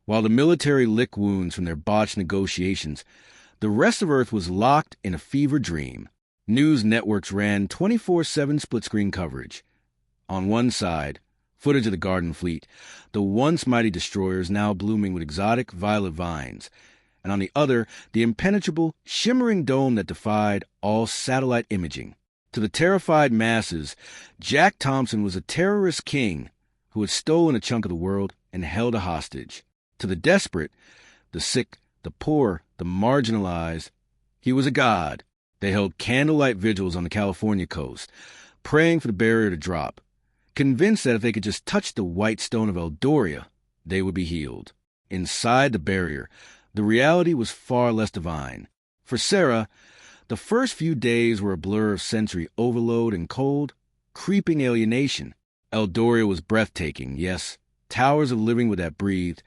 While the military licked wounds from their botched negotiations, the rest of Earth was locked in a fever dream. News networks ran 24/7 split-screen coverage. On one side, footage of the Garden Fleet, the once mighty destroyers now blooming with exotic violet vines, and on the other, the impenetrable, shimmering dome that defied all satellite imaging. To the terrified masses, Jack Thompson was a terrorist king who had stolen a chunk of the world and held a hostage. To the desperate, the sick, the poor, the marginalized, he was a god. They held candlelight vigils on the California coast, praying for the barrier to drop, convinced that if they could just touch the white stone of Eldoria, they would be healed. Inside the barrier, the reality was far less divine. For Sarah, the first few days were a blur of sensory overload and cold, creeping alienation. Eldoria was breathtaking, yes, towers of living wood that breathed,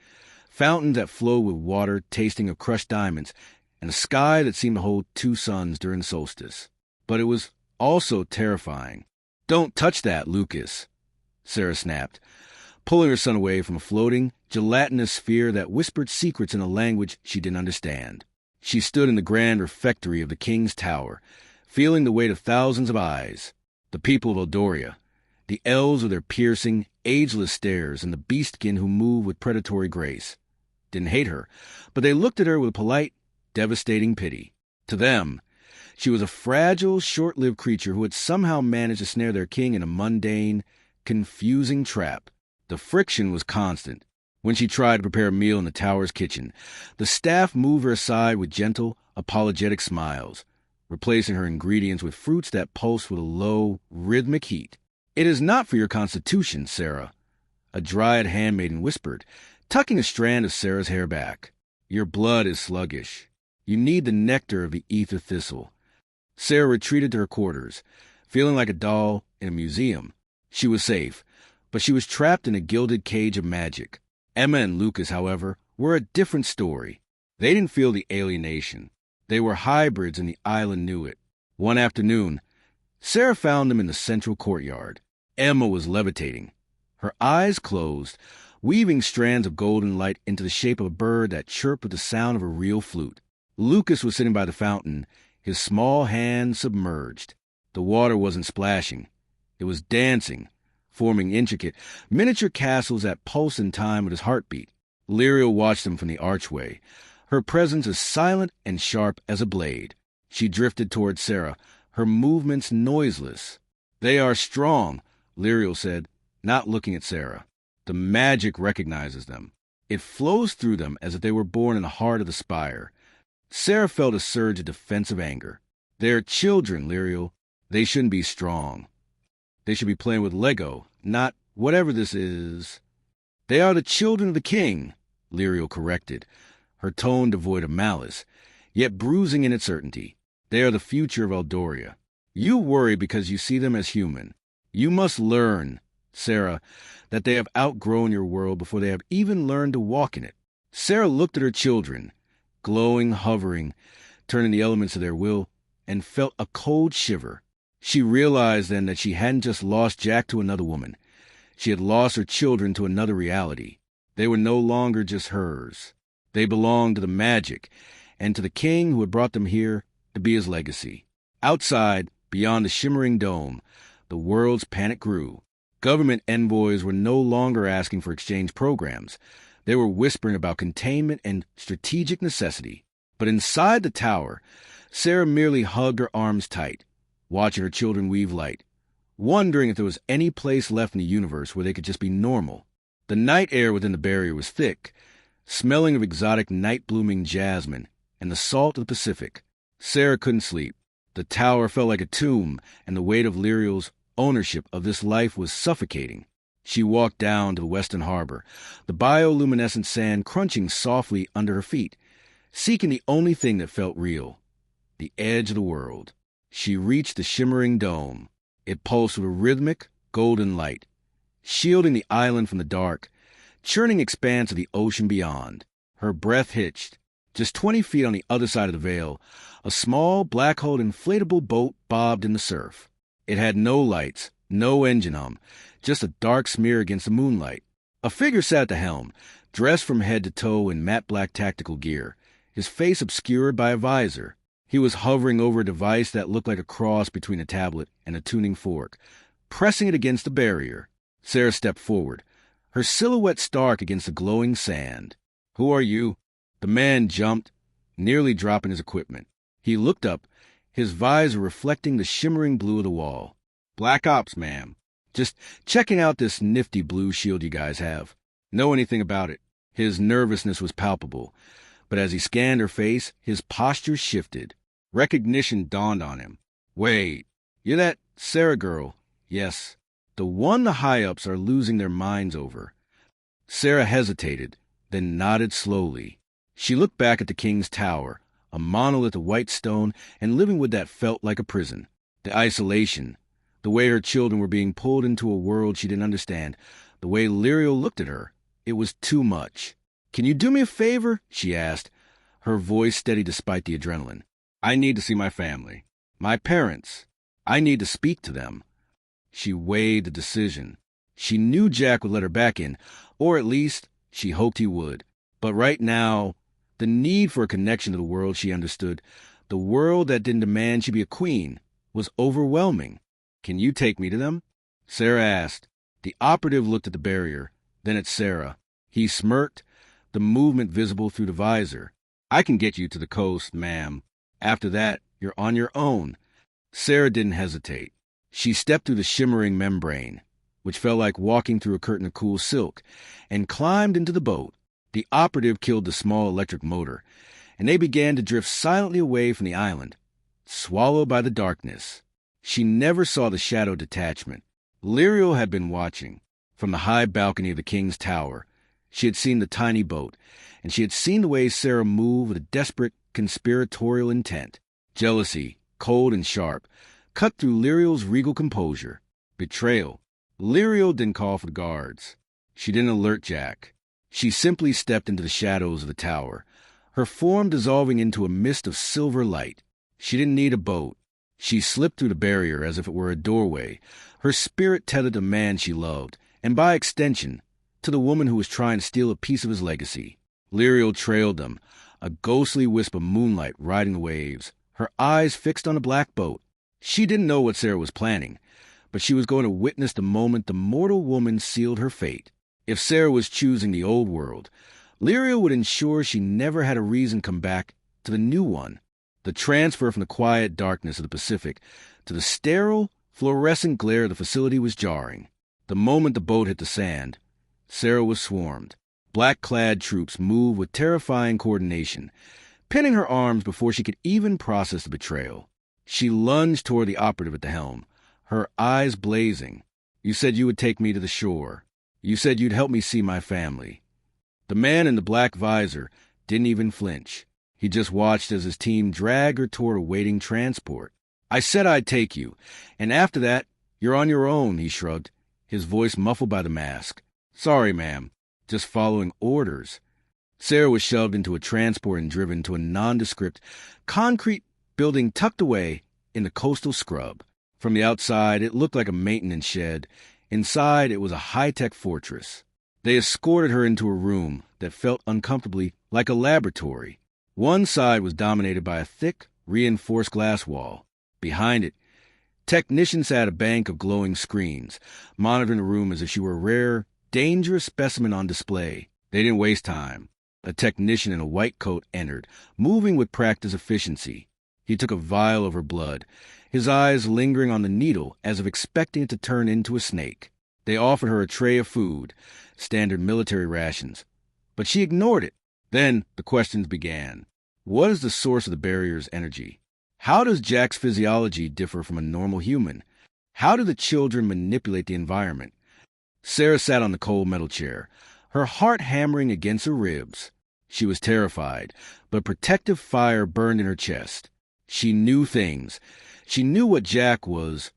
fountains that flowed with water tasting of crushed diamonds, and a sky that seemed to hold two suns during the solstice. But it was also terrifying. "Don't touch that, Lucas," Sarah snapped, pulling her son away from a floating, gelatinous sphere that whispered secrets in a language she didn't understand. She stood in the grand refectory of the king's tower, feeling the weight of thousands of eyes. The people of Eldoria, the elves with their piercing, ageless stares, and the beastkin who moved with predatory grace, didn't hate her, but they looked at her with polite, devastating pity. To them, she was a fragile, short-lived creature who had somehow managed to snare their king in a mundane, confusing trap. The friction was constant. When she tried to prepare a meal in the tower's kitchen, the staff moved her aside with gentle, apologetic smiles, replacing her ingredients with fruits that pulsed with a low, rhythmic heat. "It is not for your constitution, Sarah," a dryad handmaiden whispered, tucking a strand of Sarah's hair back. "Your blood is sluggish. You need the nectar of the ether thistle." Sarah retreated to her quarters, feeling like a doll in a museum. She was safe, but she was trapped in a gilded cage of magic. Emma and Lucas, however, were a different story. They didn't feel the alienation. They were hybrids, and the island knew it. One afternoon, Sarah found them in the central courtyard. Emma was levitating, her eyes closed, weaving strands of golden light into the shape of a bird that chirped with the sound of a real flute. Lucas was sitting by the fountain, his small hand submerged. The water wasn't splashing. It was dancing, forming intricate, miniature castles that pulsed in time with his heartbeat. Lyriel watched them from the archway, her presence as silent and sharp as a blade. She drifted toward Sarah, her movements noiseless. "They are strong," Lyriel said, not looking at Sarah. "The magic recognizes them. It flows through them as if they were born in the heart of the spire." Sarah felt a surge of defensive anger. "They're children, Lyriel. They shouldn't be strong. They should be playing with Lego, not whatever this is." "They are the children of the king," Lyriel corrected, her tone devoid of malice, yet bruising in its certainty. "They are the future of Eldoria. You worry because you see them as human. You must learn, Sarah, that they have outgrown your world before they have even learned to walk in it." Sarah looked at her children, glowing, hovering, turning the elements of their will, and felt a cold shiver. She realized then that she hadn't just lost Jack to another woman. She had lost her children to another reality. They were no longer just hers. They belonged to the magic, and to the king who had brought them here to be his legacy. Outside, beyond the shimmering dome, the world's panic grew. Government envoys were no longer asking for exchange programs. They were whispering about containment and strategic necessity. But inside the tower, Sarah merely hugged her arms tight, watching her children weave light, wondering if there was any place left in the universe where they could just be normal. The night air within the barrier was thick, smelling of exotic night-blooming jasmine and the salt of the Pacific. Sarah couldn't sleep. The tower felt like a tomb, and the weight of Lyriel's ownership of this life was suffocating. She walked down to the western harbor, the bioluminescent sand crunching softly under her feet, seeking the only thing that felt real, the edge of the world. She reached the shimmering dome. It pulsed with a rhythmic, golden light, shielding the island from the dark, churning expanse of the ocean beyond. Her breath hitched. Just 20 feet on the other side of the veil, a small, black-hulled inflatable boat bobbed in the surf. It had no lights, no engine hum, just a dark smear against the moonlight. A figure sat at the helm, dressed from head to toe in matte black tactical gear, his face obscured by a visor. He was hovering over a device that looked like a cross between a tablet and a tuning fork, pressing it against the barrier. Sarah stepped forward, her silhouette stark against the glowing sand. "Who are you?" The man jumped, nearly dropping his equipment. He looked up, his visor reflecting the shimmering blue of the wall. "Black Ops, ma'am. Just checking out this nifty blue shield you guys have. Know anything about it?" His nervousness was palpable, but as he scanned her face, his posture shifted. Recognition dawned on him. "Wait, you're that Sarah girl." "Yes. The one the high-ups are losing their minds over." Sarah hesitated, then nodded slowly. She looked back at the king's tower, a monolith of white stone, and living with that felt like a prison. The isolation, the way her children were being pulled into a world she didn't understand, the way Lyriel looked at her, it was too much. "Can you do me a favor?" she asked, her voice steady despite the adrenaline. "I need to see my family. My parents. I need to speak to them." She weighed the decision. She knew Jack would let her back in, or at least she hoped he would. But right now, the need for a connection to the world she understood, the world that didn't demand she be a queen, was overwhelming. "Can you take me to them?" Sarah asked. The operative looked at the barrier, then at Sarah. He smirked, the movement visible through the visor. "I can get you to the coast, ma'am. After that, you're on your own." Sarah didn't hesitate. She stepped through the shimmering membrane, which felt like walking through a curtain of cool silk, and climbed into the boat. The operative killed the small electric motor, and they began to drift silently away from the island, swallowed by the darkness. She never saw the shadow detachment. Lyriel had been watching. From the high balcony of the king's tower, she had seen the tiny boat, and she had seen the way Sarah moved with a desperate, conspiratorial intent. Jealousy, cold and sharp, cut through Lyriel's regal composure. Betrayal. Lyriel didn't call for the guards. She didn't alert Jack. She simply stepped into the shadows of the tower, her form dissolving into a mist of silver light. She didn't need a boat. She slipped through the barrier as if it were a doorway, her spirit tethered to the man she loved, and by extension, to the woman who was trying to steal a piece of his legacy. Lyriel trailed them, a ghostly wisp of moonlight riding the waves, her eyes fixed on the black boat. She didn't know what Sarah was planning, but she was going to witness the moment the mortal woman sealed her fate. If Sarah was choosing the old world, Lyriel would ensure she never had a reason to come back to the new one. The transfer from the quiet darkness of the Pacific to the sterile, fluorescent glare of the facility was jarring. The moment the boat hit the sand, Sarah was swarmed. Black-clad troops moved with terrifying coordination, pinning her arms before she could even process the betrayal. She lunged toward the operative at the helm, her eyes blazing. "You said you would take me to the shore. You said you'd help me see my family." The man in the black visor didn't even flinch. He just watched as his team dragged her toward a waiting transport. "I said I'd take you, and after that, you're on your own," he shrugged, his voice muffled by the mask. "Sorry, ma'am. Just following orders." Sarah was shoved into a transport and driven to a nondescript, concrete building tucked away in the coastal scrub. From the outside, it looked like a maintenance shed. Inside, it was a high-tech fortress. They escorted her into a room that felt uncomfortably like a laboratory. One side was dominated by a thick, reinforced glass wall. Behind it, technicians sat at a bank of glowing screens, monitoring the room as if she were a rare, dangerous specimen on display. They didn't waste time. A technician in a white coat entered, moving with practiced efficiency. He took a vial of her blood, his eyes lingering on the needle as if expecting it to turn into a snake. They offered her a tray of food, standard military rations, but she ignored it. Then the questions began. What is the source of the barrier's energy? How does Jack's physiology differ from a normal human? How do the children manipulate the environment? Sarah sat on the cold metal chair, her heart hammering against her ribs. She was terrified, but protective fire burned in her chest. She knew things. She knew what Jack was,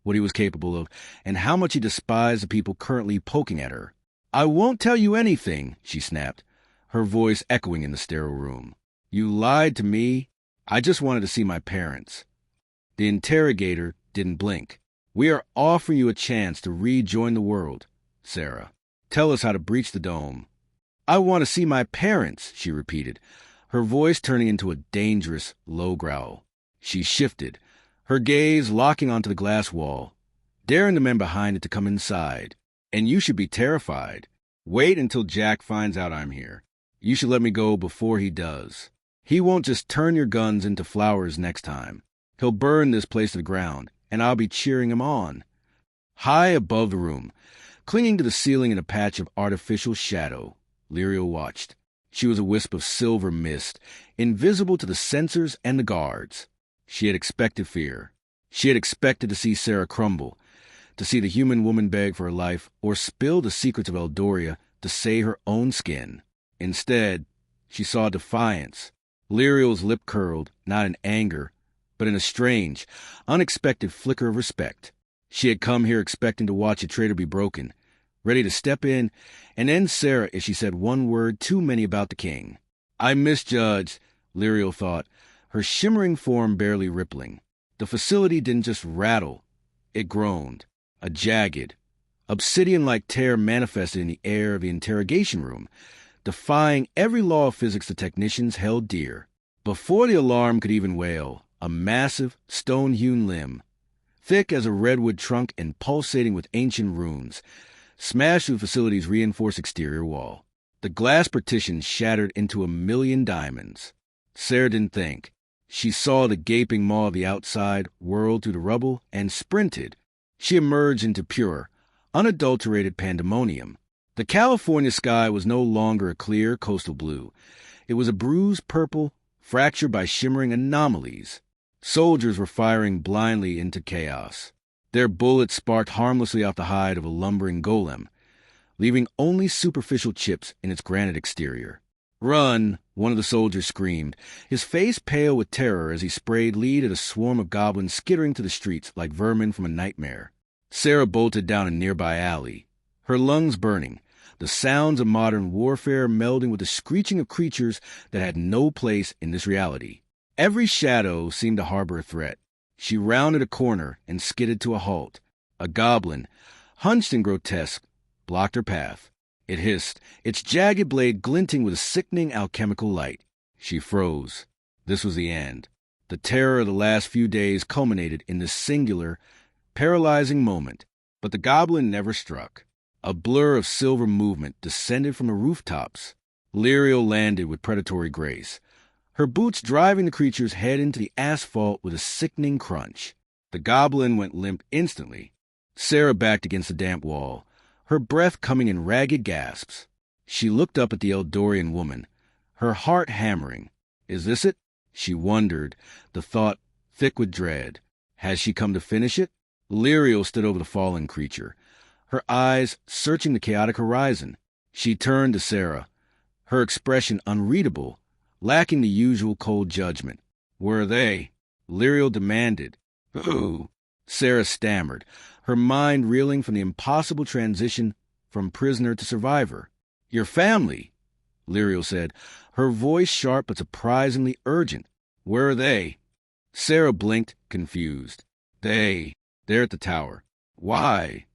what he was capable of, and how much he despised the people currently poking at her. "I won't tell you anything," she snapped, her voice echoing in the sterile room. "You lied to me. I just wanted to see my parents." The interrogator didn't blink. "We are offering you a chance to rejoin the world, Sarah. Tell us how to breach the dome." I want to see my parents, she repeated, her voice turning into a dangerous, low growl. She shifted, her gaze locking onto the glass wall, daring the men behind it to come inside. And you should be terrified. Wait until Jack finds out I'm here. You should let me go before he does. He won't just turn your guns into flowers next time. He'll burn this place to the ground, and I'll be cheering him on. High above the room, clinging to the ceiling in a patch of artificial shadow, Lyriel watched. She was a wisp of silver mist, invisible to the sensors and the guards. She had expected fear. She had expected to see Sarah crumble, to see the human woman beg for her life or spill the secrets of Eldoria to save her own skin. Instead, she saw defiance. Lyriel's lip curled, not in anger, but in a strange, unexpected flicker of respect. She had come here expecting to watch a traitor be broken, ready to step in and end Sarah if she said one word too many about the king. I misjudged, Lyriel thought, her shimmering form barely rippling. The facility didn't just rattle, it groaned. A jagged, obsidian-like tear manifested in the air of the interrogation room, defying every law of physics the technicians held dear. Before the alarm could even wail, a massive, stone-hewn limb, thick as a redwood trunk and pulsating with ancient runes, smashed through the facility's reinforced exterior wall. The glass partition shattered into 1,000,000 diamonds. Sarah didn't think. She saw the gaping maw of the outside, whirled through the rubble, and sprinted. She emerged into pure, unadulterated pandemonium. The California sky was no longer a clear coastal blue. It was a bruised purple, fractured by shimmering anomalies. Soldiers were firing blindly into chaos. Their bullets sparked harmlessly off the hide of a lumbering golem, leaving only superficial chips in its granite exterior. Run, one of the soldiers screamed, his face pale with terror as he sprayed lead at a swarm of goblins skittering to the streets like vermin from a nightmare. Sarah bolted down a nearby alley, her lungs burning, the sounds of modern warfare melding with the screeching of creatures that had no place in this reality. Every shadow seemed to harbor a threat. She rounded a corner and skidded to a halt. A goblin, hunched and grotesque, blocked her path. It hissed, its jagged blade glinting with a sickening alchemical light. She froze. This was the end. The terror of the last few days culminated in this singular, paralyzing moment. But the goblin never struck. A blur of silver movement descended from the rooftops. Lyriel landed with predatory grace, her boots driving the creature's head into the asphalt with a sickening crunch. The goblin went limp instantly. Sarah backed against the damp wall, her breath coming in ragged gasps. She looked up at the Eldorian woman, her heart hammering. Is this it? She wondered, the thought thick with dread. Has she come to finish it? Lyriel stood over the fallen creature, her eyes searching the chaotic horizon. She turned to Sarah, her expression unreadable, lacking the usual cold judgment. Where are they? Lyriel demanded. Who? Sarah stammered, her mind reeling from the impossible transition from prisoner to survivor. Your family, Lyriel said, her voice sharp but surprisingly urgent. Where are they? Sarah blinked, confused. They're at the tower. Why?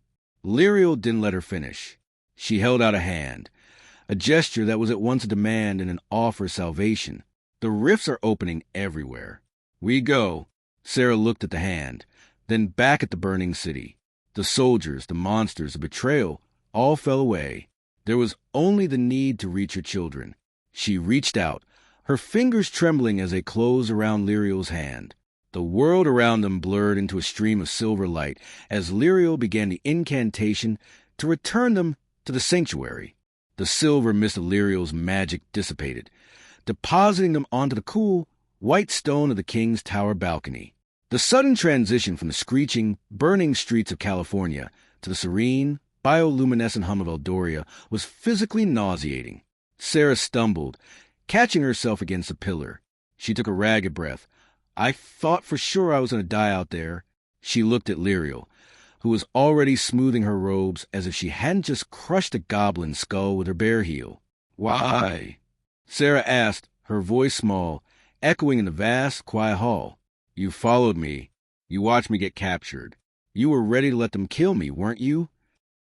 Lyriel didn't let her finish. She held out a hand, a gesture that was at once a demand and an offer of salvation. The rifts are opening everywhere. We go. Sarah looked at the hand, then back at the burning city. The soldiers, the monsters, the betrayal, all fell away. There was only the need to reach her children. She reached out, her fingers trembling as they closed around Lyriel's hand. The world around them blurred into a stream of silver light as Lyriel began the incantation to return them to the sanctuary. The silver mist of Lyriel's magic dissipated, depositing them onto the cool, white stone of the king's tower balcony. The sudden transition from the screeching, burning streets of California to the serene, bioluminescent hum of Eldoria was physically nauseating. Sarah stumbled, catching herself against a pillar. She took a ragged breath. I thought for sure I was going to die out there. She looked at Lyriel, who was already smoothing her robes as if she hadn't just crushed a goblin's skull with her bare heel. Why? Sarah asked, her voice small, echoing in the vast, quiet hall. You followed me. You watched me get captured. You were ready to let them kill me, weren't you?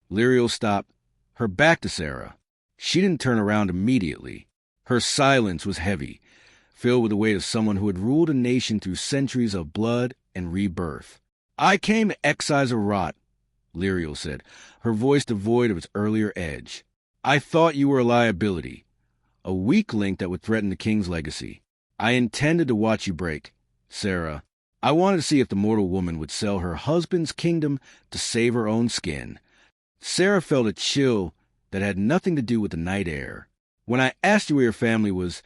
Lyriel stopped, her back to Sarah. She didn't turn around immediately. Her silence was heavy, filled with the weight of someone who had ruled a nation through centuries of blood and rebirth. "I came to excise a rot," Lyriel said, her voice devoid of its earlier edge. "I thought you were a liability, a weak link that would threaten the king's legacy. I intended to watch you break. Sarah, I wanted to see if the mortal woman would sell her husband's kingdom to save her own skin." Sarah felt a chill that had nothing to do with the night air. "When I asked you where your family was,"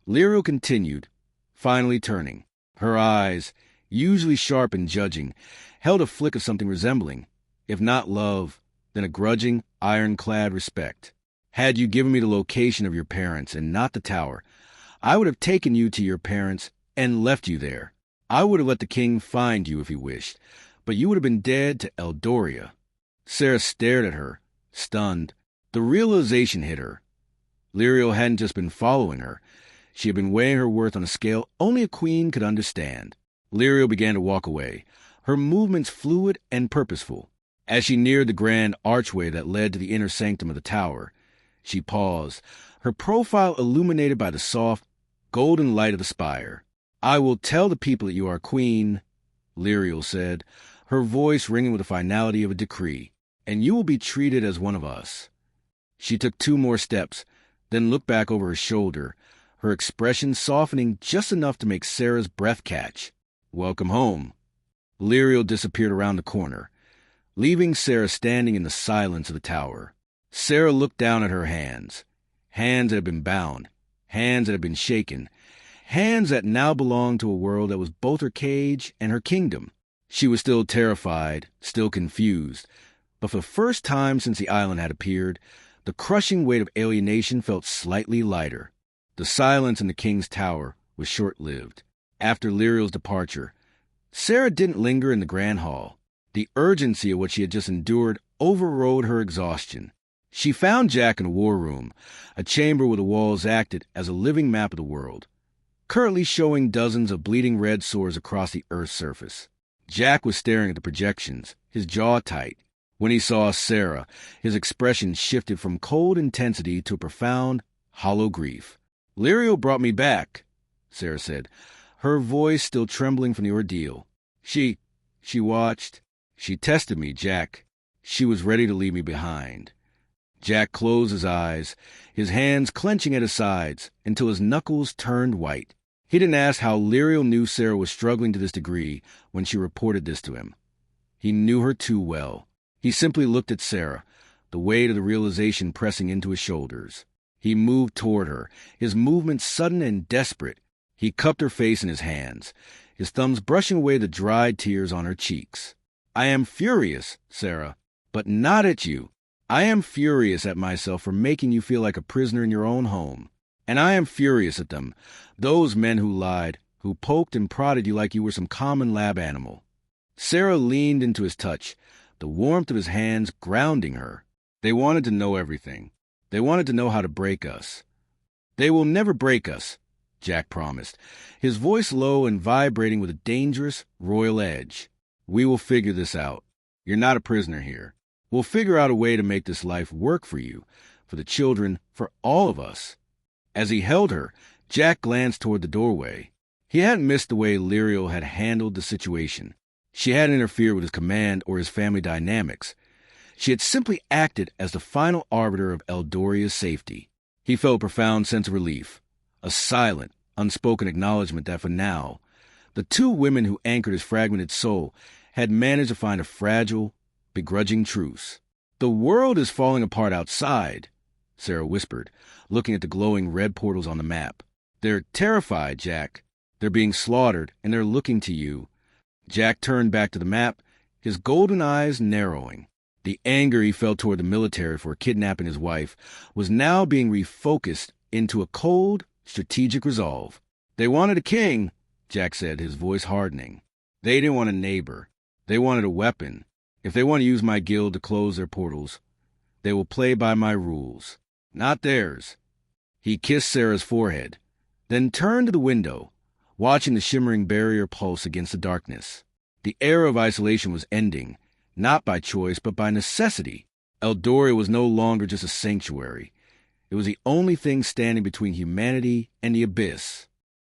Lyriel continued, finally turning. Her eyes, usually sharp and judging, held a flick of something resembling, if not love, then a grudging, ironclad respect. "Had you given me the location of your parents and not the tower, I would have taken you to your parents and left you there. I would have let the king find you if he wished, but you would have been dead to Eldoria." Sarah stared at her, stunned. The realization hit her. Lyriel hadn't just been following her. She had been weighing her worth on a scale only a queen could understand. Lyriel began to walk away, her movements fluid and purposeful. As she neared the grand archway that led to the inner sanctum of the tower, she paused, her profile illuminated by the soft, golden light of the spire. "I will tell the people that you are queen," Lyriel said, her voice ringing with the finality of a decree, "and you will be treated as one of us." She took 2 more steps, then looked back over her shoulder, her expression softening just enough to make Sarah's breath catch. "Welcome home." Lyriel disappeared around the corner, leaving Sarah standing in the silence of the tower. Sarah looked down at her hands that had been bound, hands that had been shaken, hands that now belonged to a world that was both her cage and her kingdom. She was still terrified, still confused, but for the first time since the island had appeared, the crushing weight of alienation felt slightly lighter. The silence in the king's tower was short-lived. After Lyriel's departure, Sarah didn't linger in the grand hall. The urgency of what she had just endured overrode her exhaustion. She found Jack in a war room, a chamber where the walls acted as a living map of the world, currently showing dozens of bleeding red sores across the Earth's surface. Jack was staring at the projections, his jaw tight. When he saw Sarah, his expression shifted from cold intensity to a profound, hollow grief. "Lyriel brought me back," Sarah said, her voice still trembling from the ordeal. She watched. She tested me, Jack. She was ready to leave me behind." Jack closed his eyes, his hands clenching at his sides until his knuckles turned white. He didn't ask how Lyriel knew Sarah was struggling to this degree when she reported this to him. He knew her too well. He simply looked at Sarah, the weight of the realization pressing into his shoulders. He moved toward her, his movements sudden and desperate. He cupped her face in his hands, his thumbs brushing away the dried tears on her cheeks. "I am furious, Sarah, but not at you. I am furious at myself for making you feel like a prisoner in your own home. And I am furious at them, those men who lied, who poked and prodded you like you were some common lab animal." Sarah leaned into his touch, the warmth of his hands grounding her. "They wanted to know everything. They wanted to know how to break us." "They will never break us," Jack promised, his voice low and vibrating with a dangerous, royal edge. "We will figure this out. You're not a prisoner here. We'll figure out a way to make this life work for you, for the children, for all of us." As he held her, Jack glanced toward the doorway. He hadn't missed the way Lyriel had handled the situation. She hadn't interfered with his command or his family dynamics. She had simply acted as the final arbiter of Eldoria's safety. He felt a profound sense of relief, a silent, unspoken acknowledgement that for now, the 2 women who anchored his fragmented soul had managed to find a fragile, begrudging truce. "The world is falling apart outside," Sarah whispered, looking at the glowing red portals on the map. "They're terrified, Jack. They're being slaughtered, and they're looking to you." Jack turned back to the map, his golden eyes narrowing. The anger he felt toward the military for kidnapping his wife was now being refocused into a cold, strategic resolve. "They wanted a king," Jack said, his voice hardening. "They didn't want a neighbor. They wanted a weapon. If they want to use my guild to close their portals, they will play by my rules, not theirs." He kissed Sarah's forehead, then turned to the window, watching the shimmering barrier pulse against the darkness. The era of isolation was ending, not by choice but by necessity. Eldoria was no longer just a sanctuary. It was the only thing standing between humanity and the abyss.